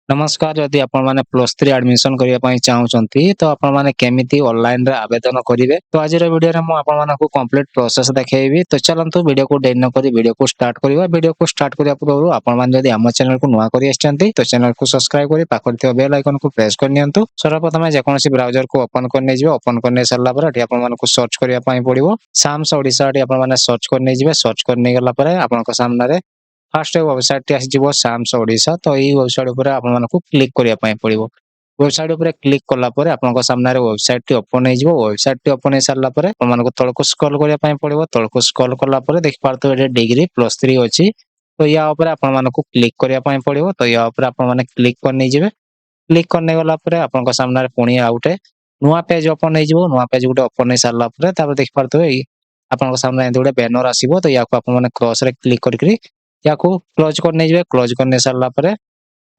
नमस्कार जदि आपण माने प्लस 3 एडमिशन करिया पई चाहुचंती तो आपण माने केमिति ऑनलाइन रे आवेदन करिवे। तो आज रे वीडियो रे मु आपण मानकु कंप्लीट प्रोसेस देखेइबी। तो चलंतु वीडियो को देरी न करी वीडियो को स्टार्ट करिवा। वीडियो को स्टार्ट करिया पूर्व आपण माने जदि हम चैनल को नुवा करि आछंती तो चैनल को सब्सक्राइब करी पाखर थियो बेल आइकन को प्रेस कर नियंतु। सर्वप्रथम जे कोनोसी ब्राउजर को ओपन करने जिवे। ओपन करने सरला पर एठी आपण मानकु सर्च करिया पई पड़िवो। साम्स ओडिसा एठी आपण माने सर्च करने जिवे। सर्च करने गेला पर आपण को सामने रे फर्स्ट वेबसाइट टी आसीजिवो साम्स ओडिसा। तो एई वेबसाइट ऊपर आपण मानकु क्लिक करिया पई पड़िवो। वेबसाइट ऊपर क्लिक कला पर आपण को सामने रे वेबसाइट टी ओपन हे जिवो। वेबसाइट टी ओपन हे सारला पर आपण मानकु तळको स्क्रॉल करिया पई पड़िवो। तळको स्क्रॉल कला पर देखि पारतो एटे डिग्री प्लस 3 अछि। तो या ऊपर आपण मानकु क्लिक करिया पई पड़िवो। तो या ऊपर आपण माने क्लिक करने जिवे। क्लिक करने गला पर आपण को सामने रे पुणी आउटे नुवा पेज ओपन हे जिवो। नुवा पेज गुटे ओपन हे सारला पर तापर देखि पारतो एई आपण को सामने एंते गुटे बैनर आसीबो। तो याको आपण माने क्रॉस रे क्लिक करिकरी याको क्लोज करने जिवे। क्लोज करने सारला पर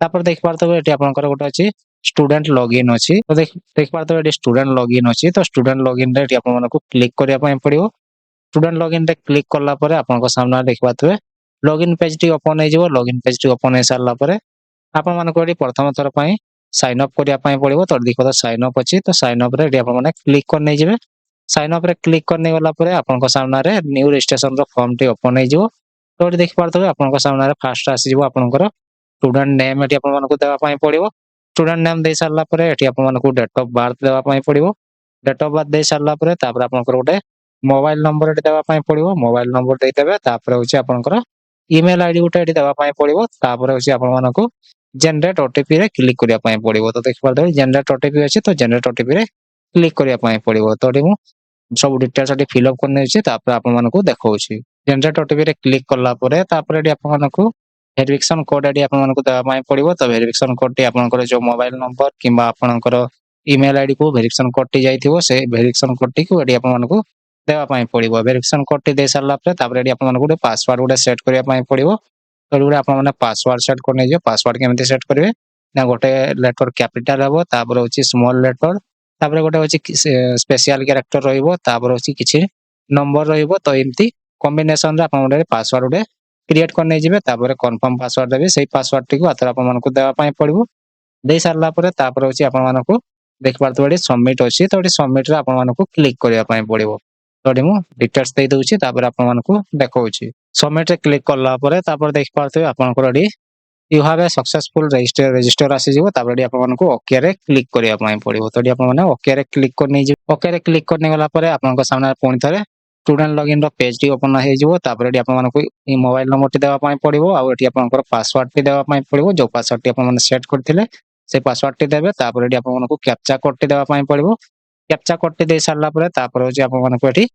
तापर देख पारतो एटी आपनकर गोटे अछि स्टूडेंट लॉगिन अछि। तो देख पारतो एटी स्टूडेंट लॉगिन अछि। तो स्टूडेंट लॉगिन रे एटी आपन मानकु क्लिक करिया पय पड़िवो। स्टूडेंट लॉगिन रे क्लिक करला परे आपन को सामने देख पारतबे लॉगिन पेज टी ओपन हे जिवो। लॉगिन पेज टी ओपन हे सारला परे आपन मानकु एटी प्रथम थर पय साइन अप करिया पय पड़िवो। तो देखो साइन अप अछि। तो साइन अप रे एटी आपन माने क्लिक करने जिवे। साइन अप रे क्लिक करने गला परे आपन को सामने रे न्यू रजिस्ट्रेशन रो फॉर्म टी ओपन हे जिवो। तो एटी देख पारतबे आपन को सामने रे फास्ट आसी जिवो आपनकर स्टूडेंट नेम एटी आपन मानकु देवा पय पड़िवो। स्टूडेंट नेम दे सारला परे एटी आपन मानकु डेट ऑफ बर्थ देवा पय पड़िवो। डेट ऑफ बर्थ दे सारला परे तापर आपनकर गोटे मोबाइल नंबर एटी देवा पय पड़िवो। मोबाइल नंबर देइ देबे तापर होची आपनकर ईमेल आईडी गोटे एटी देवा पय पड़िवो। तापर होची आपन मानकु जनरेट ओटीपी रे क्लिक करिया पय पड़िवो। तो देखि पारदे जनरेट ओटीपी अछि। तो जनरेट ओटीपी रे क्लिक करिया पय पड़िवो। तो एटी मु सब डिटेल्स एटी फिल अप करने अछि। तापर आपन मानकु देखौछि जनरेट ओटीपी रे क्लिक करला परे तापर एटी आपन मानकु वेरिफिकेशन कोड एटी आपन मानकु देवा पय पड़िवो। तो वेरिफिकेशन कोड टी आपनकर जो मोबाइल नंबर किबा आपनकर ईमेल आईडी को वेरिफिकेशन कोड टी जाइथिवो से वेरिफिकेशन कोड टी को एटी आपन मानकु देवा पय पड़िवो। वेरिफिकेशन कोड टी दे सारला परे तापर एटी आपन मानकु पासवर्ड गोटे सेट करिया पय पड़िवो। तो गुटे आपन माने पासवर्ड सेट करने जियो। पासवर्ड केमिति सेट करिवे ना गोटे लेटर कैपिटल हबो तापर होची स्मॉल लेटर तापर गोटे होची स्पेशल कैरेक्टर रहिबो तापर होची किछि नंबर रहिबो। तो एम्ति कॉम्बिनेशन रे आपन गोटे पासवर्ड गोटे क्रिएट करने जिवे। तापर कंफर्म पासवर्ड देबे सेही पासवर्ड टी को आतर आपन मानकु देवा पय पड़िवो। दे सारला परे तापर होची आपन मानकु देख पारतो एटी सबमिट अछि। तो एटी सबमिट रे आपन मानकु क्लिक करिया पय पड़िवो। तो एटी मु डिटेल्स देइ दउछि तापर आपन मानकु देखौछि सबमिट रे क्लिक करला परे तापर देख पारतो आपनकर eighty you have a successful register आसी जिवो। तापर एटी आपन मानकु ओके रे क्लिक करिया पय पड़िवो। तो एटी आपन माने ओके रे क्लिक करने जिवो। ओके रे क्लिक करने गला परे आपनकर सामने पुणी थरे स्टूडेंट लॉगिन रो पेज टी ओपन हे जिवो। तापर एटी आपन मानकु ई मोबाइल नंबर टी देवा पय पड़िवो। आ एटी आपनकर पासवर्ड टी देवा पय पड़िवो। जो पासवर्ड टी आपन माने सेट करथिले से पासवर्ड टी देबे। तापर एटी आपन मानकु कैप्चा कोड टी देवा पय पड़िवो। कैप्चा कोड टी दे सारला परे तापर होची आपन मानकु एटी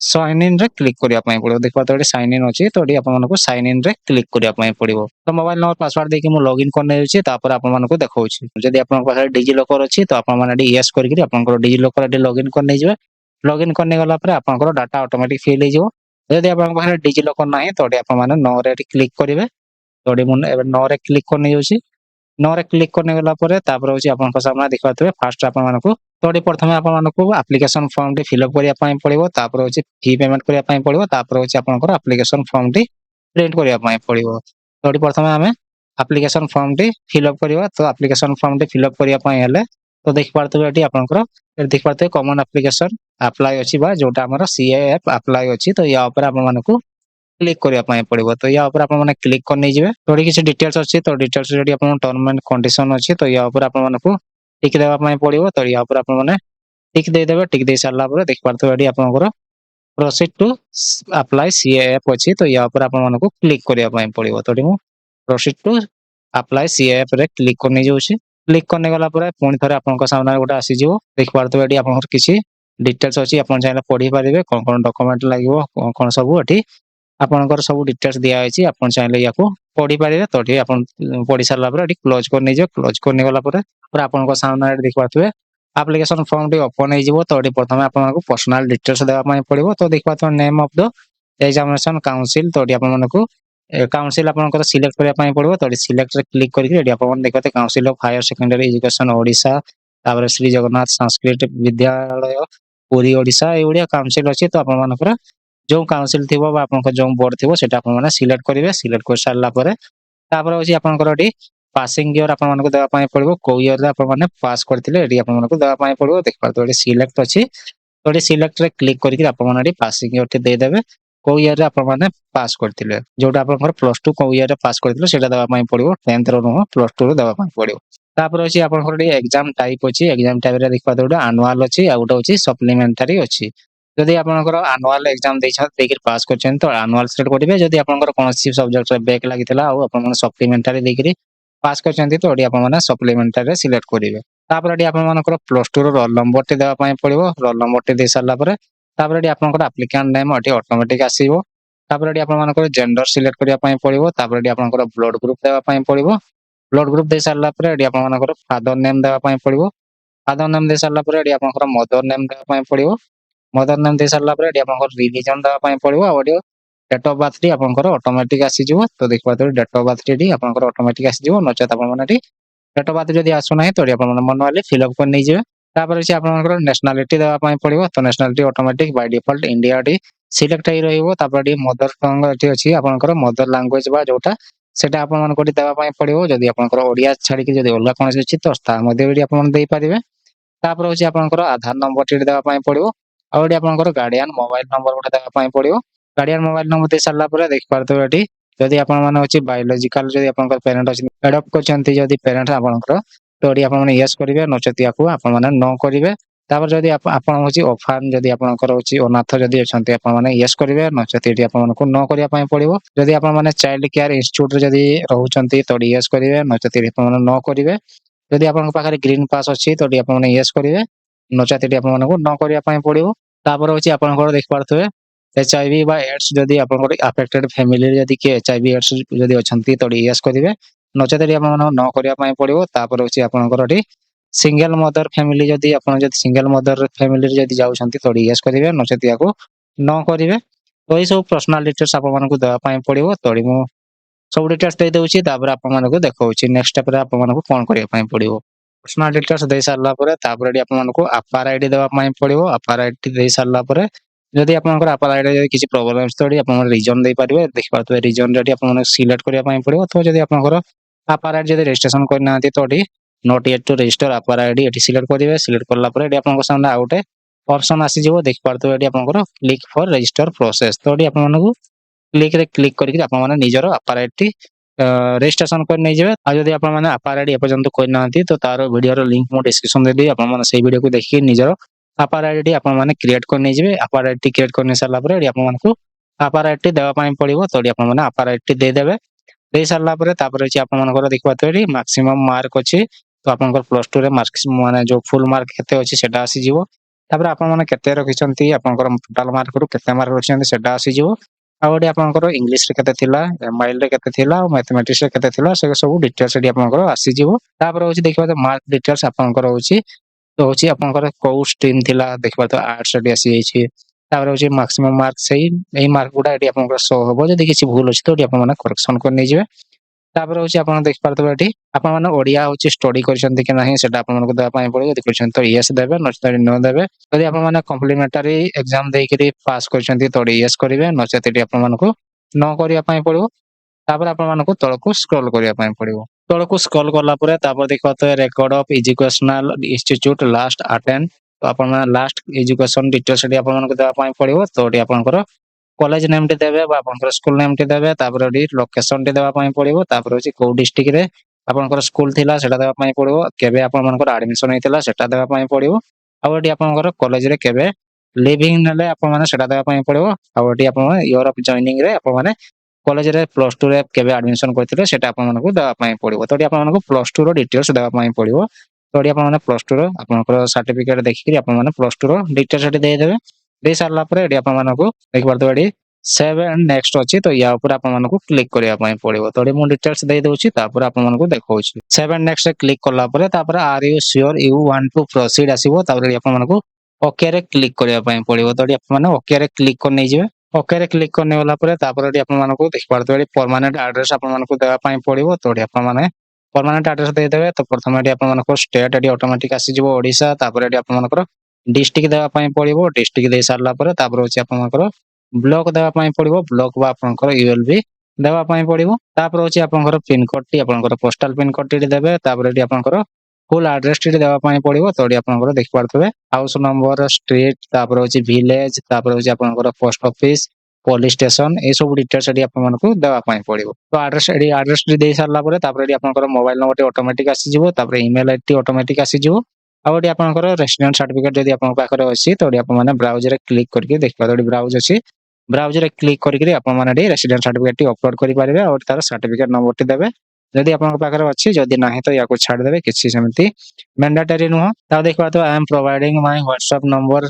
साइन इन रे क्लिक करिया पय पड़िवो। देख पारतो एटी साइन इन अछि। तो एटी आपन मानकु साइन इन रे क्लिक करिया पय पड़िवो। तो मोबाइल नंबर पासवर्ड देके मु लॉगिन करने अछि। तापर आपन मानकु देखौछि जदि आपन पाखरे डिजि लॉकर अछि तो आपन माने एटी यस करिकरी आपनकर डिजि लॉकर एटी लॉगिन करने जिवे। लॉगिन करने गला परे आपनकर डाटा ऑटोमेटिक फिल हे जिवो। जदि आपन पाखरे डिजि लॉकर नाही तो एटी आपन माने नो रे एटी क्लिक करिवे। तो एटी मु एबे नो रे क्लिक करने जाउछि। नो रे क्लिक करने गला परे तापर होछि आपनकर सामने देख पारतबे फास्ट आपन मानकु तो एटी प्रथमे आपन मानकु एप्लीकेशन फॉर्म टी फिल अप करिया पय पड़िवो। तापर होछि फी पेमेंट करिया पय पड़िवो। तापर होछि आपनकर एप्लीकेशन फॉर्म टी प्रिंट करिया पय पड़िवो। तो एटी प्रथमे हमें एप्लीकेशन फॉर्म टी फिल अप करिवा। तो एप्लीकेशन फॉर्म टी फिल अप करिया पय हेले तो देख पारतबे एटी आपनकर एटी देख पारतबे कॉमन एप्लीकेशन अप्लाई अछि बा जोटा हमर सीएएफ अप्लाई अछि। तो या ऊपर आपन मानकु क्लिक करिया पय पड़िवो। तो या ऊपर आपन माने क्लिक करने जिवे। तो एटी किछि डिटेल्स अछि। तो डिटेल्स रेडी आपन टर्म एंड कंडीशन अछि। तो या ऊपर आपन मानकु टिक देवा पय पड़िवो। तो या ऊपर आपन माने टिक देइ देबे। टिक देइ सारला परे देख पारतबे एटी आपनकर प्रोसीड टू अप्लाई सीएएफ अछि। तो या ऊपर आपन मानकु क्लिक करिया पय पड़िवो। तो एटी मु प्रोसीड टू अप्लाई सीएएफ रे क्लिक करने जाउछि। क्लिक करने गला परे पुणी थरे आपनकर सामने गोटे आसी जिवो। देख पारतबे एटी आपनकर किछि डिटेल्स अछि। आपन चाहिले पढि पारिबे कोन कोन डॉक्यूमेंट लागिवो कोन कोन सब एटी आपनकर सब डिटेल्स दिया अछि। आपन चाहिले याको पढि पारिबे। तो एटी आपन पढि सारला परे एटी क्लोज करने जिवो। क्लोज करने गला परे आपनकर सामने एटी देख पारतबे एप्लीकेशन फॉर्म टी ओपन हे जिवो। तो एटी प्रथमे आपन मानकु पर्सनल डिटेल्स देवा पय पड़िवो। तो देख पारतो name of the examination council. तो एटी आपन मानकु काउंसिल आपनकर सिलेक्ट करिया पय पड़िवो। तो एटी सिलेक्ट रे क्लिक करिकरी एटी आपन माने देखते council of higher secondary education Odisha तापर श्री जगन्नाथ संस्कृत विद्यालय पुरी ओडिशा ए ओडिया काउंसिल अछि। तो आपन मानकर जो काउंसिल थिबो बा आपनकर जो बोर्ड थिबो सेटा आपन माने सिलेक्ट करिवे। सिलेक्ट कर सारला परे तापर होछि आपनकर एटी पासिंग ईयर आपण मानकु देबा पई पड़िबो को ईयर रे आपण माने पास करथिले एडी आपण मानकु देबा पई पड़िबो देख पारतो एडी सिलेक्ट अछि तो एडी सिलेक्ट रे क्लिक करके आपण माने एडी पासिंग ईयर टे दे देबे को ईयर रे आपण माने पास करथिले जोटा आपनकर प्लस 2 को ईयर रे पास करथिले सेटा देबा पई पड़िबो 10th रो नो प्लस 2 रो देबा पई पड़िबो तापर अछि आपनकर एडी एग्जाम टाइप अछि एग्जाम टाइप रे देख पारतो एडी एनुअल अछि आ उटा अछि सप्लीमेंटरी अछि जदि आपनकर एनुअल एग्जाम देकर पास करछन तो एनुअल सेट करिवे जदि आपनकर कोनसी सब्जेक्ट रे बैक लागितला आ आपण माने सप्लीमेंटरी देकरी पास करछन्ती तो एडी आपण माने सप्लीमेंटरी रे सिलेक्ट करिवे तापर एडी आपण मानकर प्लस 2 रो रोल नंबर टे देबा पई पड़िबो रोल नंबर टे दे सारला परे तापर एडी आपनकर एप्लिकेंट नेम अटी ऑटोमेटिक आसीबो तापर एडी आपण मानकर जेंडर सिलेक्ट करिया पई पड़िबो तापर एडी आपनकर ब्लड ग्रुप देबा पई पड़िबो ब्लड ग्रुप दे सारला परे एडी आपण मानकर फादर नेम देबा पई पड़िबो फादर नेम दे सारला परे एडी आपनकर मदर नेम देबा पई पड़िबो मदर नेम दे सारला परे एडी आपनकर रिलीजन देबा पई पड़िबो आ एडी डेट ऑफ बर्थ टी आपनकर ऑटोमेटिक आसी जिवो तो देखबा तो डेट ऑफ बर्थ टी आपनकर ऑटोमेटिक आसी जिवो नचेत आपण माने टी डेट ऑफ बर्थ जदि आसु नाही तो आपण माने मैनुअली फिल अप कर नै जिवे तापर अछि आपनकर नेशनलिटी देबा पई पड़िबो तो nationality automatic by default India T select होई रहइबो तापर टी मदर टंग एठी अछि आपनकर मदर लैंग्वेज बा जोटा सेटा आपण मान कोटी देबा पई पड़िबो जदि आपनकर ओडिया छाडी के जदि ओला कोनसे अछि तो ता मध्ये भी आपण दे पारिबे तापर अछि आपनकर आधार नंबर टी देबा पई पड़िबो आ एठी आपनकर गार्डियन मोबाइल नंबर गोटे देबा पई पड़िबो गार्डियन मोबाइल नंबर दे सारला परे देख पारतो एठी जदि आपण माने अछि बायोलॉजिकल जदि आपनकर पेरेंट अछि एडॉप्ट करछन्ती जदि पेरेंट आपनकर तो एठी आपण माने यस करिवे नचेत याकू आपण माने नो करिवे तापर जदि आपण होछि ऑफान जदि आपनकर होछि अनाथ जदि अछन्ती आपण माने यस करिवे नचेत एठी आपण मानकु नो करिया पई पड़िबो जदि आपण माने चाइल्ड केयर इंस्टीट्यूट जदि रहउछन्ती तो यस करिवे नचेत एठी आपण माने नो करिवे जदि आपण पाखरे ग्रीन पास अछि तो एठी आपण माने यस करिवे नचेत एठी आपण मानकु नो करिया पई पड़िबो तापर होछि आपनकर देख पारथुवे एचआईवी बा एड्स जदि आपनकर अफेक्टेड फैमिली जदि के एचआईवी एड्स जदि अछन्ती तो यस करिवे नचेत एठी आपण माने नो करिया पई पड़िबो तापर होछि आपनकर एठी सिंगल मदर फैमिली जदि आपण जदि सिंगल मदर फैमिली जदि जाउछन्ती तो यस करिवे नचेत याकू नो करिवे तो ई सब पर्सनल डिटेल्स आपण मानकु देबा पई पड़िबो तोडी मु सब डिटेल्स दे देउछि तापर आपण मानकु देखौछि नेक्स्ट स्टेप रे आपण मानकु कोन करिया पई पड़िबो पर्सनल डिटेल्स दे सारला परे तापर एडी आपण मानकु अपार आईडी देबा पई पड़िबो अपार आईडी दे सारला परे जदि आपनकर अपार आईडी जदि किछि प्रॉब्लम अछि तो एडी आपण रीजन दे पारिबे देख पारतो रीजन रेडी आपण माने सिलेक्ट करिया पई पड़िबो तो जदि आपनकर अपार आईडी जदि रजिस्ट्रेशन करना नांती तो एडी not yet to register APAAR ID एटी सिलेक्ट करिवे सिलेक्ट करला परे एडी आपनकर सामने आउटे ऑप्शन आसी जिवो देख पारतो एडी आपनकर क्लिक फॉर रजिस्टर प्रोसेस तो एडी आपण मानकु क्लिक रे क्लिक करके आपण माने निजरो अपार आईडी रजिस्ट्रेशन कर नै जेबे आ जदि आपण माने अपार आईडी एपर्यंत कोइ नांती तो तारो वीडियो रो लिंक मो डिस्क्रिप्शन दे दी आपण माने सेही वीडियो को देखि निजरो अपार आईडी आपण माने क्रिएट कर नै जेबे अपार आईडी क्रिएट करने सारला परे एडी आपण मानकु अपार आईडी देबा पई पड़िबो तो एडी आपण माने अपार आईडी दे देबे दे सारला परे तापर अछि आपण मानकर देखबा तो एडी मैक्सिमम मार्क अछि तो आपनकर प्लस 2 रे मार्क्स माने जो फुल मार्क केते अछि सेटा आसी जिवो तापर आपण माने केते रखिसंती आपनकर टोटल मार्क रु केते मार्क रखिसंती सेटा आसी जिवो आ ओडी आपनकर इंग्लिश रे केते थिला एमआईएल रे केते थिला और मैथमेटिक्स रे केते थिला से सब डिटेल्स एडी आपनकर आसी जिवो तापर होछि देखबा तो मार्क डिटेल्स आपनकर होछि तो होछि आपनकर को स्ट्रीम थिला देखबा तो आर्ट्स एडी आसी जाइछि तापर होछि मैक्सिमम मार्क सही एई मार्क गुडा एडी आपनकर शो होबो जदि किछि भूल अछि तो एडी आपण माने करेक्शन कर नै जेबे तापर होछि आपण देख पारतो एठी आपण माने ओडिया होछि स्टडी करछन्ती कि नाही सेटा आपण मानकु देबा पई पड़िबो जदि करछन तो यस देबे नचेत नो देबे जदि आपण माने कॉम्प्लीमेंटरी एग्जाम देकरी पास करछन्ती तो यस करिवे नचेत एठी आपण मानकु नो करिया पई पड़िबो तापर आपण मानकु तळकु स्क्रॉल करिया पई पड़िबो तळकु स्क्रॉल करला परे तापर देखबा तो record of educational institute last attend तो आपण माने लास्ट एजुकेशन डिटेल्स एठी आपण मानकु देबा पई पड़िबो तो एठी आपनकर कॉलेज नेम टी देबे बा आपनकर स्कूल नेम टी देबे तापर एडी लोकेशन टी देबा पई पड़िबो तापर होछि को डिस्ट्रिक्ट रे आपनकर स्कूल थिला सेटा देबा पई पड़िबो केबे आपण मानकर एडमिशन हेतिला सेटा देबा पई पड़िबो आ एडी आपनकर कॉलेज रे केबे लिविंग नेले आपण माने सेटा देबा पई पड़िबो आ एडी आपण माने ईयर ऑफ जॉइनिंग रे आपण माने कॉलेज रे प्लस 2 रे केबे एडमिशन करथिले सेटा आपण मानकु देबा पई पड़िबो तो एडी आपण मानकु प्लस 2 रो डिटेल्स देबा पई पड़िबो तो एडी आपण माने प्लस 2 रो आपनकर सर्टिफिकेट देखि आपण माने प्लस 2 रो डिटेल्स एडी दे देबे दे सारला परे एडी आपण मानकु देख पारतो एडी सेव एंड नेक्स्ट अछि तो या ऊपर आपण मानकु क्लिक करिया पई पड़िबो तो एडी मु डिटेल्स दे दोछि तापर आपण मानकु देखौछि सेव एंड नेक्स्ट रे क्लिक करला परे तापर are you sure you want to proceed आसीबो तापर एडी आपण मानकु ओके रे क्लिक करिया पई पड़िबो तो एडी आपण माने ओके रे क्लिक कर नै जेबे ओके रे क्लिक करने वाला परे तापर एडी आपण मानकु देख पारतो एडी परमानेंट एड्रेस आपण मानकु देबा पई पड़िबो तो एडी आपण माने परमानेंट एड्रेस दे देबे तो प्रथम एडी आपण मानकु स्टेट एडी ऑटोमेटिक आसी जिवो ओडिसा तापर एडी आपण मानकर डिस्ट्रिक्ट देबा पई पड़िबो डिस्ट्रिक्ट दे सारला परे तापर होछि आपण मानकर ब्लॉक देबा पई पड़िबो ब्लॉक बा आपनकर यूएलबी ଦେବା ପାଇଁ ପଡିବ। ତାପରେ ହଉଛି ଆପଣଙ୍କର ପିନ୍ କୋଡ୍ ଟି ଆପଣଙ୍କର ପୋଷ୍ଟାଲ ପିନ୍ କୋଡ୍ ଟି ଦେବେ। ତାପରେ ଏଠି ଆପଣଙ୍କର ଫୁଲ୍ ଆଡ୍ରେସ ଟି ଦେବା ପାଇଁ ପଡିବ। ତ ଏଠି ଆପଣଙ୍କର ଦେଖିପାରୁଥିବେ ହାଉସ ନମ୍ବର, ଷ୍ଟ୍ରିଟ୍, ତାପରେ ହଉଛି ଭିଲେଜ, ତାପରେ ହଉଛି ଆପଣଙ୍କର ପୋଷ୍ଟ ଅଫିସ, ପୋଲିସ ଷ୍ଟେସନ, ଏଇ ସବୁ ଡିଟେଲ୍ସ ଏଠି ଆପଣମାନଙ୍କୁ ଦେବା ପାଇଁ ପଡିବ। ତ ଆଡ୍ରେସ ଟି ଦେଇ ସାରିଲା ପରେ ତାପରେ ଏଠି ଆପଣଙ୍କର ମୋବାଇଲ ନମ୍ବର ଟି ଅଟୋମେଟିକ ଆସିଯିବ। ତାପରେ ଇମେଲ ଆଇଡି ଟି ଅଟୋମେଟିକ ଆସିଯିବ। ଆଉ ଏଠି ଆପଣଙ୍କର ରେସିଡେଣ୍ଟ ସାର୍ଟିଫିକେଟ ଯଦି ଆପଣଙ୍କ ପାଖରେ ଅଛି ତ ଏଠି ଆପଣମାନେ ବ୍ରାଉଜରେ କ୍ଲିକ୍ କରିକି ଦେଖିପାରିବେ। ଏଠି ବ୍ରାଉଜ ଅଛି, ବ୍ରାଉଜରେ କ୍ଲିକ୍ କରିକି ଆପଣମାନେ ଏଠି ରେସିଡେଣ୍ଟ ସାର୍ଟିଫିକେଟ ଟି ଅପଲୋଡ କରିପାରିବେ। ଆଉ ତାର ସାର୍ଟିଫିକେଟ ନମ୍ବର ଟି ଦେବେ ଯଦି ଆପଣଙ୍କ ପାଖରେ ଅଛି, ଯଦି ନାହିଁ ତ ୟାକୁ ଛାଡ଼ିଦେବେ, କିଛି ସେମିତି ମ୍ୟାଣ୍ଡାଟୋରୀ ନୁହଁ। ତାও ଦେଖିପାରୁଥିବେ I am providing my WhatsApp number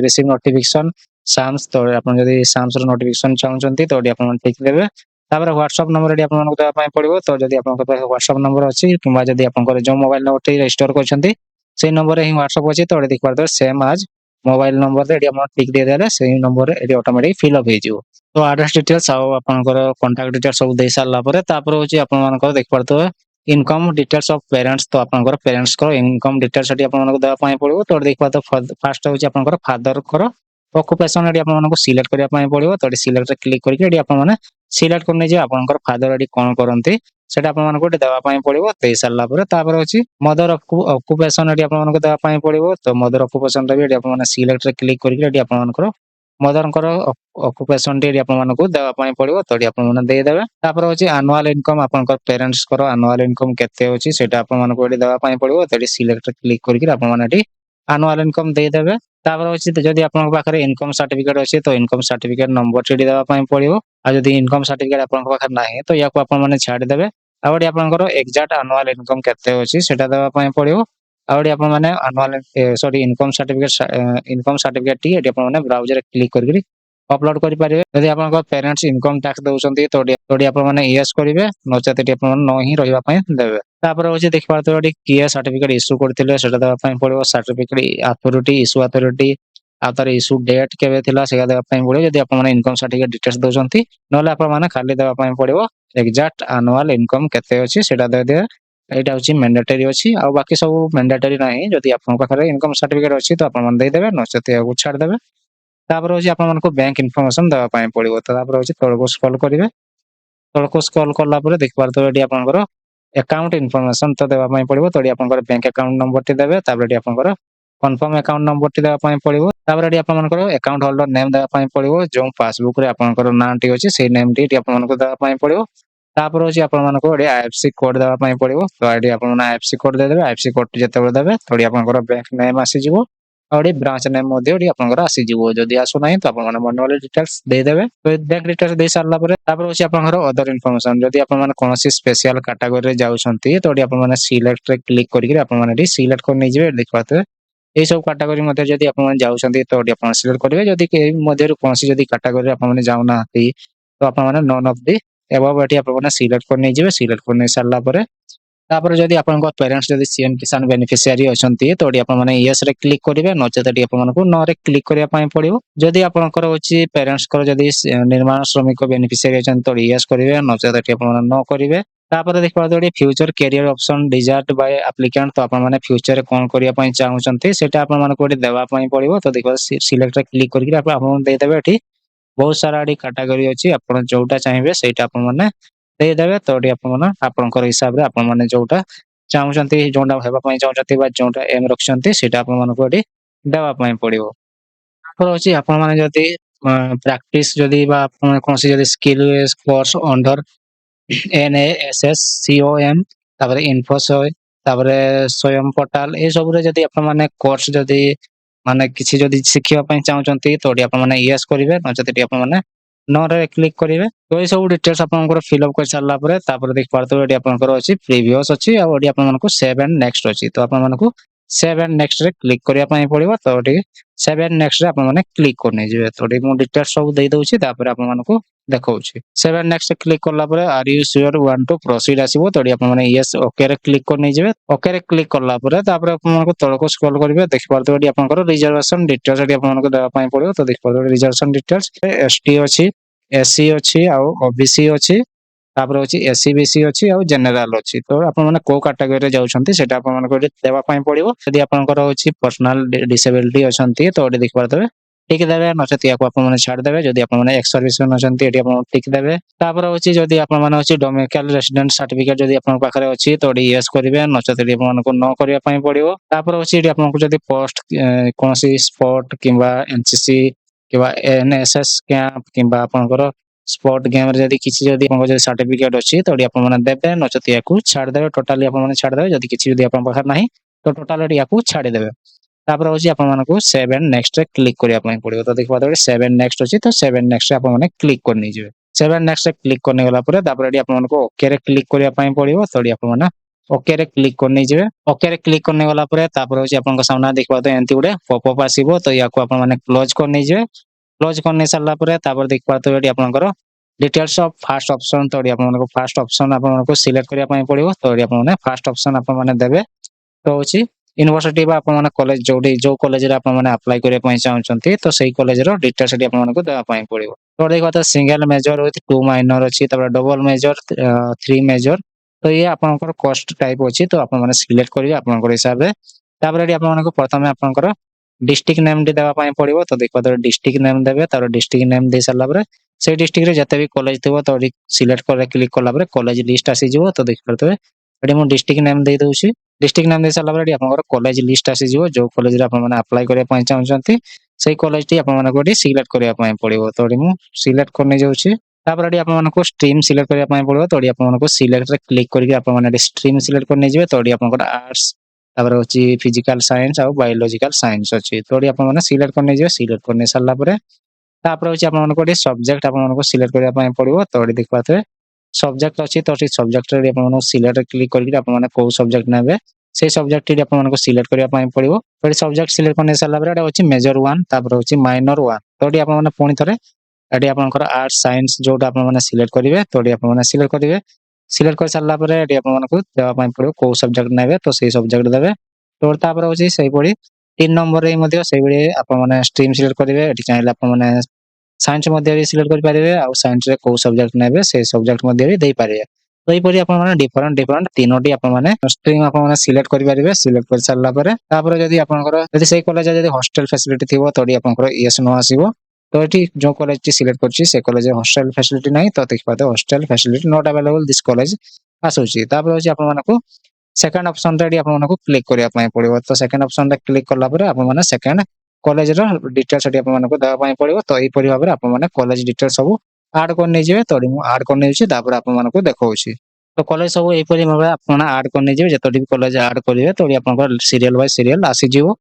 receive notification SAMS. ତ ଆପଣ ଯଦି ସାମ୍ସ ର ନୋଟିଫିକେସନ ଚାହୁଁଛନ୍ତି ତ ଏଠି ଆପଣ ଠିକ୍ ଦେବେ। ତାପରେ ହ୍ୱାଟ୍ସଆପ୍ ନମ୍ବର ଏଠି ଆପଣଙ୍କୁ ଦେବା ପାଇଁ ପଡିବ। ତ ଯଦି ଆପଣଙ୍କ ପାଖରେ ହ୍ୱାଟ୍ସଆପ୍ ନମ୍ବର ଅଛି କିମ୍ବା ଯଦି ଆପଣଙ୍କର ଯୋଉ ମୋବାଇଲ ନମ୍ବର ଟି ରେଜିଷ୍ଟର କରିଛନ୍ତି ସେଇ ନମ୍ବରରେ ହିଁ ହ୍ୱାଟ୍ସଆପ୍ ଅଛି ତ ଏଠି ଦେଖିପାରୁଥିବେ ସେମ୍ ଆଜ୍ ମୋବାଇଲ ନମ୍ବରରେ ଏଠି ଆପଣ ଟିକ୍ ଦେଇଦେଲେ ସେଇ ନମ୍ବରରେ ଏଠି ଅଟୋମେଟିକ ଫିଲ୍ ଅପ୍ ହେଇଯିବ। ତ ଆଡ୍ରେସ ଡିଟେଲ୍ସ ଆଉ ଆପଣଙ୍କର କଣ୍ଟାକ୍ଟ ଡିଟେଲ୍ସ ସବୁ ଦେଇ ସାରିଲା ପରେ ତାପରେ ହଉଛି ଆପଣମାନଙ୍କର ଦେଖିପାରୁଥିବେ ଇନକମ୍ ଡିଟେଲ୍ସ ଅଫ ପ୍ୟାରେଣ୍ଟସ। ତ ଆପଣଙ୍କର ପ୍ୟାରେଣ୍ଟସଙ୍କର ଇନକମ୍ ଡିଟେଲ୍ସ ଏଠି ଆପଣମାନଙ୍କୁ ଦେବା ପାଇଁ ପଡିବ। ତ ଏଠି ଦେଖିପାରୁଥିବେ ଫାର୍ଷ୍ଟ ହଉଛି ଆପଣଙ୍କର ଫାଦରଙ୍କର ଅକୁପେସନ ଏଠି ଆପଣମାନଙ୍କୁ ସିଲେକ୍ଟ କରିବା ପାଇଁ ପଡିବ। ତ ଏଠି ସିଲେକ୍ଟରେ କ୍ଲିକ୍ କରିକି ଏଠି ଆପଣମାନେ ସିଲେକ୍ଟ କରି ନେଇଯିବେ ଆପଣଙ୍କର ଫାଦର ଏଠି କଣ କରନ୍ତି ସେଟା ଆପଣମାନଙ୍କୁ ଏଠି ଦେବା ପାଇଁ ପଡିବ। ଦେଇ ସାରିଲା ପରେ ତାପରେ ଅଛି ମଦର ଅକୁପେସନ ଏଠି ଆପଣମାନଙ୍କୁ ଦେବା ପାଇଁ ପଡିବ। ତ ମଦର ଅକୁପେସନଟା ବି ଏଠି ଆପଣମାନେ ସିଲେକ୍ଟରେ କ୍ଲିକ୍ କରିକି ଏଠି ଆପଣମାନଙ୍କର ମଦରଙ୍କର ଅକୁପେସନ ଟି ଏଠି ଆପଣମାନଙ୍କୁ ଦେବା ପାଇଁ ପଡିବ। ତ ଏଠି ଆପଣମାନେ ଦେଇଦେବେ। ତାପରେ ହଉଛି ଆନୁଆଲ ଇନକମ୍ ଆପଣଙ୍କର ପ୍ୟାରେଣ୍ଟସଙ୍କର ଆନୁଆଲ ଇନକମ୍ କେତେ ଅଛି ସେଇଟା ଆପଣମାନଙ୍କୁ ଏଠି ଦେବା ପାଇଁ ପଡିବ। ତ ଏଠି ସିଲେକ୍ଟରେ କ୍ଲିକ୍ କରିକି ଆପଣମାନେ ଏଠି ଆନୁଆଲ ଇନକମ୍ ଦେଇଦେବେ। ତାପରେ ହଉଛି ଯଦି ଆପଣଙ୍କ ପାଖରେ ଇନକମ୍ ସାର୍ଟିଫିକେଟ ଅଛି ତ ଇନକମ୍ ସାର୍ଟିଫିକେଟ ନମ୍ବର ଟି ଦେବା ପାଇଁ ପଡିବ। ଆଉ ଯଦି ଇନକମ୍ ସାର୍ଟିଫିକେଟ ଆପଣଙ୍କ ପାଖରେ ନାହିଁ ତ ୟାକୁ ଆପଣମାନେ ଛାଡ଼ିଦେବେ। ଆଉ ଏଠି ଆପଣଙ୍କର ଏକ୍ସାକ୍ଟ ଆନୁଆଲ ଇନକମ୍ କେତେ ଅଛି ସେଟା ଦେବା ପାଇଁ ପଡିବ। ଆଉ ଏଠି ଆପଣମାନେ ଇନକମ୍ ସାର୍ଟିଫିକେଟ ଟି ଏଠି ଆପଣମାନେ ବ୍ରାଉଜରେ କ୍ଲିକ୍ କରିକି ଅପଲୋଡ କରିପାରିବେ। ଯଦି ଆପଣଙ୍କ ପ୍ୟାରେଣ୍ଟସ ଇନକମ୍ ଟ୍ୟାକ୍ସ ଦଉଛନ୍ତି ତ ଏଠି ଆପଣମାନେ ୟେସ୍ କରିବେ, ନଚେତ ଏଠି ଆପଣମାନେ ନ ହିଁ ରହିବା ପାଇଁ ଦେବେ। ତାପରେ ହଉଛି ଦେଖିପାରୁଥିବେ ଏଠି କିଏ ସାର୍ଟିଫିକେଟ ଇସ୍ୟୁ କରିଥିଲେ ସେଟା ଦେବା ପାଇଁ ପଡିବ। ସାର୍ଟିଫିକେଟ ଅଥରିଟି, ଇସ୍ୟୁ ଅଥରିଟି, ଆଉ ତାର ଇସ୍ୟୁ ଡେଟ୍ କେବେ ଥିଲା ସେଇଟା ଦେବା ପାଇଁ ପଡିବ ଯଦି ଆପଣମାନେ ଇନକମ୍ ସାର୍ଟିଫିକେଟ ଡିଟେଲ୍ସ ଦଉଛନ୍ତି। ନହେଲେ ଆପଣମାନେ ଖାଲି ଦେବା ପାଇଁ ପଡିବ ଏକ୍ସାକ୍ଟ ଆନୁଆଲ ଇନକମ୍ କେତେ ଅଛି ସେଇଟା ଦେଇଦେବେ। ଏଇଟା ହଉଛି ମ୍ୟାଣ୍ଡାଟୋରୀ ଅଛି। ଆଉ ବାକି ସବୁ ମ୍ୟାଣ୍ଡାଟୋରୀ ନାହିଁ। ଯଦି ଆପଣଙ୍କ ପାଖରେ ଇନକମ୍ ସାର୍ଟିଫିକେଟ ଅଛି ତ ଆପଣମାନେ ଦେଇଦେବେ, ନଚେତ ଏହାକୁ ଛାଡ଼ିଦେବେ। ତାପରେ ହଉଛି ଆପଣମାନଙ୍କୁ ବ୍ୟାଙ୍କ ଇନଫର୍ମେସନ ଦେବା ପାଇଁ ପଡିବ। ତାପରେ ହଉଛି ତଳକୁ ସ୍କ୍ରଲ୍ କରିବେ। ତଳକୁ ସ୍କ୍ରଲ୍ କଲା ପରେ ଦେଖିପାରୁଥିବେ ଏଠି ଆପଣଙ୍କର ଆକାଉଣ୍ଟ ଇନଫର୍ମେସନ ତ ଦେବା ପାଇଁ ପଡିବ। ତ ଏଠି ଆପଣଙ୍କର ବ୍ୟାଙ୍କ ଆକାଉଣ୍ଟ ନମ୍ବର ଟି ଦେବେ। ତାପରେ ଏଠି ଆପଣଙ୍କର କନଫର୍ମ ଆକାଉଣ୍ଟ ନମ୍ବର ଟି ଦେବା ପାଇଁ ପଡିବ। ତାପରେ ଏଠି ଆପଣଙ୍କର ଆକାଉଣ୍ଟ ହୋଲ୍ଡର ନେମ ଦେବା ପାଇଁ ପଡିବ। ଯୋଉ ପାସବୁକ ରେ ଆପଣଙ୍କର ନାଁ ଟି ଅଛି ସେଇ ନେମ ଟି ଏଠି ଆପଣମାନଙ୍କୁ ଦେବା ପାଇଁ ପଡିବ। ତାପରେ ହଉଛି ଆପଣମାନଙ୍କୁ ଏଠି ଆଇଏଫଏସସି କୋଡ ଦେବା ପାଇଁ ପଡିବ। ତ ଏଠି ଆପଣମାନେ ଆଇଏଫଏସସି କୋଡ ଦେଇଦେବେ। ଆଇଏଫଏସସି କୋଡ ଟି ଯେତେବେଳେ ଦେବେ ତ ଏଠି ଆପଣଙ୍କର ବ୍ୟାଙ୍କ ନେମ ଆସିଯିବ। ଆଉ ଏଠି ବ୍ରାଞ୍ଚ ନେମ ମଧ୍ୟ ଏଠି ଆପଣଙ୍କର ଆସିଯିବ। ଯଦି ଆସୁନାହିଁ ତ ଆପଣମାନେ ମାନୁଆଲି ଡିଟେଲ୍ସ ଦେଇଦେବେ। ତ ବ୍ୟାଙ୍କ ଡିଟେଲ୍ସ ଦେଇ ସାରିଲା ପରେ ତାପରେ ହଉଛି ଆପଣଙ୍କର ଅଦର ଇନଫର୍ମେସନ। ଯଦି ଆପଣମାନେ କୌଣସି ସ୍ପେଶିଆଲ କାଟାଗୋରୀରେ ଯାଉଛନ୍ତି ତ ଏଠି ଆପଣମାନେ ସିଲେକ୍ଟରେ କ୍ଲିକ୍ କରିକି ଆପଣମାନେ ଏଠି ସିଲେକ୍ଟ କରି ନେଇଯିବେ। ଦେଖିପାରୁଥିବେ ଏଇ ସବୁ କାଟାଗୋରୀ ମଧ୍ୟ ଯଦି ଆପଣମାନେ ଯାଉଛନ୍ତି ତ ଏଠି ଆପଣ ସିଲେକ୍ଟ କରିବେ। ଯଦି ଏଇ ମଧ୍ୟରୁ କୌଣସି ଯଦି କାଟାଗୋରୀରେ ଆପଣମାନେ ଯାଉନାହାନ୍ତି ତ ଆପଣମାନେ ନନ୍ ଅଫ ଦି ଏବଭ ଏଠି ଆପଣମାନେ ସିଲେକ୍ଟ କରି ନେଇଯିବେ। ସିଲେକ୍ଟ କରି ନେଇ ସାରିଲା ପରେ ତାପରେ ଯଦି ଆପଣଙ୍କ ପ୍ୟାରେଣ୍ଟସ ଯଦି ସିଏମ କିଷାନ ବେନିଫିସିଆରୀ ଅଛନ୍ତି ତ ଏଠି ଆପଣମାନେ ୟେସ୍ ରେ କ୍ଲିକ୍ କରିବେ, ନଚେତ ଏଠି ଆପଣମାନଙ୍କୁ ନ ରେ କ୍ଲିକ୍ କରିବା ପାଇଁ ପଡିବ। ଯଦି ଆପଣଙ୍କର ହଉଛି ପ୍ୟାରେଣ୍ଟସଙ୍କର ଯଦି ନିର୍ମାଣ ଶ୍ରମିକ ବେନିଫିସିଆରୀ ଅଛନ୍ତି ତ ୟେସ୍ କରିବେ, ନଚେତ ଏଠି ଆପଣମାନେ ନ କରିବେ। ତାପରେ ଦେଖିପାରୁଥିବେ ଏଠି future career option desired by applicant. ତ ଆପଣମାନେ ଫ୍ୟୁଚରରେ କଣ କରିବା ପାଇଁ ଚାହୁଁଛନ୍ତି ସେଇଟା ଆପଣମାନଙ୍କୁ ଏଠି ଦେବା ପାଇଁ ପଡିବ। ତ ଦେଖିପାରୁଥିବେ ସିଲେକ୍ଟରେ କ୍ଲିକ୍ କରିକି ଆପଣଙ୍କୁ ଦେଇଦେବେ। ଏଠି ବହୁତ ସାରା ଏଠି କାଟାଗୋରୀ ଅଛି, ଆପଣ ଯୋଉଟା ଚାହିଁବେ ସେଇଟା ଆପଣମାନେ ଦେଇଦେବେ। ତ ଏଠି ଆପଣମାନେ ଆପଣଙ୍କର ହିସାବରେ ଆପଣମାନେ ଯୋଉଟା ଚାହୁଁଛନ୍ତି, ଯୋଉଟା ହେବା ପାଇଁ ଚାହୁଁଛନ୍ତି ବା ଯୋଉଟା ଏମ ରଖିଛନ୍ତି ସେଇଟା ଆପଣମାନଙ୍କୁ ଏଠି ଦେବା ପାଇଁ ପଡିବ। ତାପରେ ହଉଛି ଆପଣମାନେ ଯଦି ପ୍ରାକ୍ଟିସ ଯଦି ବା ଆପଣ କୌଣସି ଯଦି ସ୍କିଲ କୋର୍ସ ଅଣ୍ଡର NASSCOM, ତାପରେ ଇନଫୋସୟ, ତାପରେ ସ୍ୱୟଂ ପୋର୍ଟାଲ ଏ ସବୁରେ ଯଦି ଆପଣମାନେ କୋର୍ସ ଯଦି ମାନେ କିଛି ଯଦି ଶିଖିବା ପାଇଁ ଚାହୁଁଛନ୍ତି ତ ଏଠି ଆପଣମାନେ ୟେସ୍ କରିବେ, ନଚେତ ଏଠି ଆପଣମାନେ ନ ରେ କ୍ଲିକ୍ କରିବେ। ତ ଏଇ ସବୁ ଡିଟେଲ୍ସ ଆପଣଙ୍କର ଫିଲ୍ଅପ୍ କରି ସାରିଲା ପରେ ତାପରେ ଦେଖିପାରୁଥିବେ ଏଠି ଆପଣଙ୍କର ଅଛି ପ୍ରିଭିୟସ୍ ଅଛି, ଆଉ ଏଠି ଆପଣମାନଙ୍କୁ ସେଭ୍ ଆଣ୍ଡ ନେକ୍ସଟ ଅଛି। ତ ଆପଣମାନଙ୍କୁ ସେଭ୍ ଆଣ୍ଡ ନେକ୍ସଟ ରେ କ୍ଲିକ୍ କରିବା ପାଇଁ ପଡିବ। ତ ଏଠି ସେଭ୍ ଆଣ୍ଡ ନେକ୍ସଟ ରେ ଆପଣମାନେ କ୍ଲିକ୍ କରି ନେଇଯିବେ। ତ ଏଠି ମୁଁ ଡିଟେଲ୍ସ ସବୁ ଦେଇ ଦଉଛି, ତାପରେ ଆପଣମାନଙ୍କୁ ଦେଖଉଛି। ସେଭ୍ ଆଣ୍ଡ ନେକ୍ସଟ କ୍ଲିକ୍ କଲା ପରେ are you sure want to proceed ଆସିବ। ତ ଏଠି ଆପଣମାନେ ୟେସ୍ ଓକେ ରେ କ୍ଲିକ୍ କରି ନେଇଯିବେ। ଓକେ ରେ କ୍ଲିକ୍ କଲା ପରେ ତାପରେ ଆପଣମାନଙ୍କୁ ତଳକୁ ସ୍କ୍ରୋଲ କରିବେ। ଦେଖିପାରୁଥିବେ ଏଠି ଆପଣଙ୍କର ରିଜର୍ଭେସନ ଡିଟେଲ୍ସ ଏଠି ଆପଣମାନଙ୍କୁ ଦେବା ପାଇଁ ପଡିବ। ତ ଦେଖିପାରୁଥିବେ ରିଜର୍ଭେସନ ଡିଟେଲ୍ସ ST ଅଛି, SC ଅଛି, ଆଉ OBC ଅଛି, ତାପରେ ହଉଛି SC BC ଅଛି, ଆଉ ଜେନେରାଲ ଅଛି। ତ ଆପଣମାନେ କୋଉ କାଟାଗୋରୀରେ ଯାଉଛନ୍ତି ସେଇଟା ଆପଣମାନଙ୍କୁ ଏଠି ଦେବା ପାଇଁ ପଡିବ। ଯଦି ଆପଣଙ୍କର ହଉଛି ପର୍ସନାଲ ଡିସେବିଲିଟି ଅଛନ୍ତି ତ ଏଠି ଦେଖିପାରୁଥିବେ टिक देबे नचेत याको आपण माने छाड़ देबे जदी आपण माने एक्स सर्विसमैन अछंती एटी आपण टिक देबे तापर होची जदी आपण माने होची डोमिसाइल रेसिडेंट सर्टिफिकेट जदी आपण पाखरे अछि तो एटी यस करिवे नचेत एटी आपण को न करिया पई पड़िबो तापर होची एटी आपण को जदी पोस्ट कोनसी स्पोर्ट किबा एनसीसी किबा एनएसएस कैंप किबा आपण को स्पोर्ट गेम रे जदी किछि जदी आपण को सर्टिफिकेट अछि तो एटी आपण माने देबे नचेत याको छाड़ देबे टोटली आपण माने छाड़ देबे जदी किछि जदी आपण पाखर नाही तो टोटल एटी याको छाड़ी देबे तापर होची आपण मानको सेव एंड नेक्स्ट रे क्लिक करिया पई पड़िबो तो देखबा दे सेव एंड नेक्स्ट अछि तो सेव एंड नेक्स्ट रे आपण माने क्लिक करनी जिवे सेव एंड नेक्स्ट रे क्लिक करने गला परे तापर एटी आपण मानको ओके रे क्लिक करिया पई पड़िबो तो एटी आपण माने ओके रे क्लिक करनी जिवे ओके रे क्लिक करने गला परे तापर होची आपण को सामना देखबा तो एंती गुडे पॉपअप आसीबो तो याको आपण माने क्लोज करनी जिवे क्लोज करने सारला परे तापर देखबा तो एटी आपण को डिटेल्स ऑफ फर्स्ट ऑप्शन तो एटी आपण मानको फर्स्ट ऑप्शन आपण मानको सिलेक्ट करिया पई पड़िबो तो एटी आपण माने फर्स्ट ऑप्शन आपण माने देबे तो होची यूनिवर्सिटी बा आपण माने कॉलेज जोडी जो कॉलेज रे आपण माने अप्लाई करिया पई चाहउचंती तो सेही कॉलेज रो डिटेल्स एटी आपण मानको देबा पई पड़िबो तो देखबा तो single major with two minor अछि तबे डबल मेजर 3 मेजर तो ये आपनकर कॉस्ट टाइप अछि तो आपण माने सिलेक्ट करिवे आपनकर हिसाब रे तापर एटी आपण मानको प्रथमे आपनकर डिस्ट्रिक्ट नेम दे देबा पई पड़िबो तो देखबा तो डिस्ट्रिक्ट नेम देबे तापर डिस्ट्रिक्ट नेम दे सरला परे से डिस्ट्रिक्ट रे जते भी कॉलेज थिबो तो सिलेक्ट करे क्लिक करला परे कॉलेज लिस्ट आसी जिवो तो देख परतबे एटी मो डिस्ट्रिक्ट नेम दे दोउची डिस्ट्रिक्ट नाम दे साला परे आपनकर कॉलेज लिस्ट आसी जिवो जो कॉलेज रे आपण माने अप्लाई करिया पई चाहउचंती सेही कॉलेज टी आपण माने कोठी सिलेक्ट करिया पई पड़िबो तो एटी मु सिलेक्ट करने जाउची तापर एटी आपण माने को स्ट्रीम सिलेक्ट करिया पई पड़िबो तो एटी आपण माने को सिलेक्ट रे क्लिक करके आपण माने स्ट्रीम सिलेक्ट करने जिवे तो एटी आपनकर आर्ट्स तापर होची फिजिकल साइंस और बायोलॉजिकल साइंस अछि तो एटी आपण माने सिलेक्ट करने जिवे सिलेक्ट करने साला परे तापर होची आपण माने कोठी सब्जेक्ट आपण माने को सिलेक्ट करिया पई पड़िबो तो एटी देखबाते सब्जेक्ट अछि तो सब्जेक्ट रे आपण माने सिलेक्ट क्लिक करके आपण माने को सब्जेक्ट नेबे से सब्जेक्ट टी आपण माने को सिलेक्ट करिया पई पड़िबो फिर सब्जेक्ट सिलेक्ट करने साला परे एटा होची मेजर 1 तापर होची माइनर 1 तो एटी आपण माने पुनी थरे एटी आपनकर आर्ट्स साइंस जोटा आपण माने सिलेक्ट करिवे तो एटी आपण माने सिलेक्ट करिवे सिलेक्ट कर साला परे एटी आपण माने को देबा पई पड़िबो को सब्जेक्ट नेबे तो सेही सब्जेक्ट देबे तो तापर होची सेही पड़ी 3 नंबर रे मध्ये सेही बळे आपण माने स्ट्रीम सिलेक्ट करिवे एटी चाहेला आपण माने साइंस मध्ये भी सिलेक्ट कर पारिबे आ साइंस रे को सब्जेक्ट नेबे से सब्जेक्ट मध्ये भी देई पारिबे तो एई परी आपण माने डिफरेंट तीनोटी आपण माने स्ट्रीम आपण माने सिलेक्ट करि पारिबे सिलेक्ट कर सारला परे तापर जदी आपनकर जदी सेही कॉलेज जदी हॉस्टल फैसिलिटी थिबो तोडी आपनकर यस नो आसीबो तो एटी जो कॉलेज टी सिलेक्ट करछि से कॉलेज रे हॉस्टल फैसिलिटी नाही तो देखि पाते hostel facility not available this college आसुछि तापर होछि आपण मानको सेकंड ऑप्शन रे आपण मानको क्लिक करिया पई पड़िबो तो सेकंड ऑप्शन रे क्लिक करला परे आपण माने सेकंड कॉलेज रो डिटेल्स एटी आपण मानको देबा पई पड़िबो तो एई परी भाबरे आपण माने कॉलेज डिटेल्स सब ऐड करने जिवे तो मु ऐड करने छि तापर आपण मानको देखौछि तो कॉलेज सब एई परी भाबरे आपण ऐड करने जिवे जतोटी कॉलेज ऐड करिवे तो आपनकर सीरियल बाय सीरियल आसी जिवो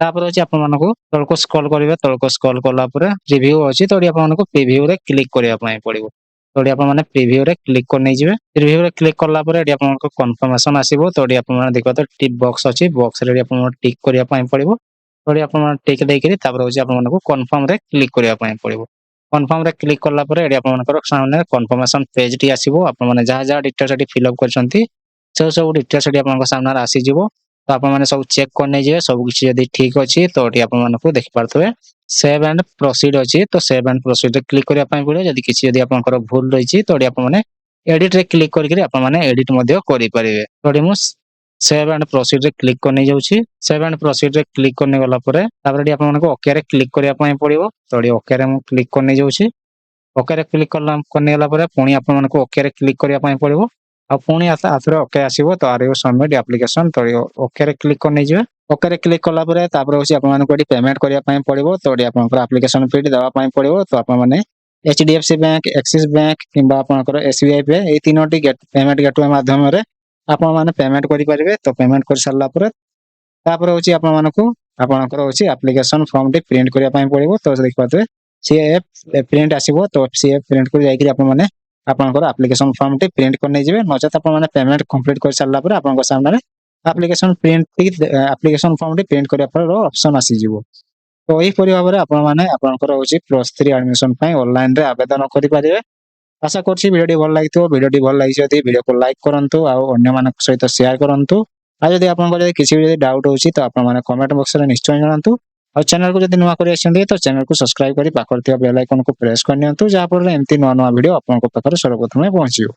तापर होछि आपण मानको तळको स्क्रॉल करिवे तळको स्क्रॉल करला परे रिव्यू अछि तो आपण मानको प्रीव्यू रे क्लिक करिया पई पड़िबो तो आपण माने प्रीव्यू रे क्लिक करने जिवे प्रीव्यू रे क्लिक करला परे आपण मानको कंफर्मेशन आसीबो तो आपण माने देखो तो टिक बॉक्स अछि बॉक्स रे आपण माने टिक करिया पई पड़िबो तो आपण माने टिक देई करी तापर होछि आपण मानको कंफर्म रे क्लिक करिया पई पड़िबो कंफर्म रे क्लिक करला परे एडी आपण मानकर सामने कंफर्मेशन पेज टी आसीबो आपण माने जहा जहा डिटेल्स एटी फिल अप करछंती से सब डिटेल्स एटी आपण सामने आसी जिवो तो आपण माने सब चेक करने जे सब किछ यदि ठीक अछि तो एटी आपण मानको देखि पारथबे सेव एंड प्रोसीड अछि तो सेव एंड प्रोसीड रे क्लिक करिया पई पड़े यदि किछ यदि आपनकर भूल रहिछि तो एटी आपण माने एडिट रे क्लिक करके आपण माने एडिट मध्ये करि परिबे तो एटी मु सेव एंड प्रोसीड रे क्लिक करने जाउछि सेव एंड प्रोसीड रे क्लिक करने गला परे तापर एटी आपण मानको ओके रे क्लिक करिया पई पड़िबो तो एटी ओके रे मु क्लिक करने जाउछि ओके रे क्लिक करला करने गला परे पुनी आपण मानको ओके रे क्लिक करिया पई पड़िबो आ पुनी आथरे ओके आसीबो तो आर यू सबमिट एप्लीकेशन तो ओके रे क्लिक करने जिवे ओके रे क्लिक करला परे तापर होछि आपण मानको एटी पेमेंट करिया पई पड़िबो तो एटी आपनकर एप्लीकेशन फी देबा पई पड़िबो तो आपण माने एचडीएफसी बैंक एक्सिस बैंक किबा आपनकर एसबीआई पे ए तीनोटी गेट पेमेंट गेटवे माध्यम रे आपण माने पेमेंट करि परिबे तो पेमेंट कर सारला परे तापर होछि आपण मानको आपनकर होछि एप्लीकेशन फॉर्म टी प्रिंट करिया पई पड़िबो तो देखि पाते सीएफ प्रिंट आसीबो तो सीएफ प्रिंट कर जाई कि आपण माने आपनकर एप्लीकेशन फॉर्म टी प्रिंट करने जिवे नचेत आपण माने पेमेंट कंप्लीट कर सारला परे आपनकर सामने application print T application form T print करिया पर ऑप्शन आसी जिवो तो एही परि भाबरे आपण माने आपनकर होछि +3 एडमिशन पई ऑनलाइन रे आवेदन करि पारिबे आशा करछि भिडियो भल लागितो भिडियो भल लागि जदि भिडियो को लाइक करंतु आ अन्य मानक सहित शेयर करंतु आ जदि आपन को किछि भी डाउट होछि तो आपण माने कमेंट बॉक्स रे निश्चय जणांतु और चैनल को जदि नुवा करि आछन्ते तो चैनल को सब्सक्राइब करि पाखर थिया बेल आइकन को प्रेस करनियंतु जा पर एमती नुवा नुवा वीडियो आपन को पाखर सर्वप्रथम पहुंचियो।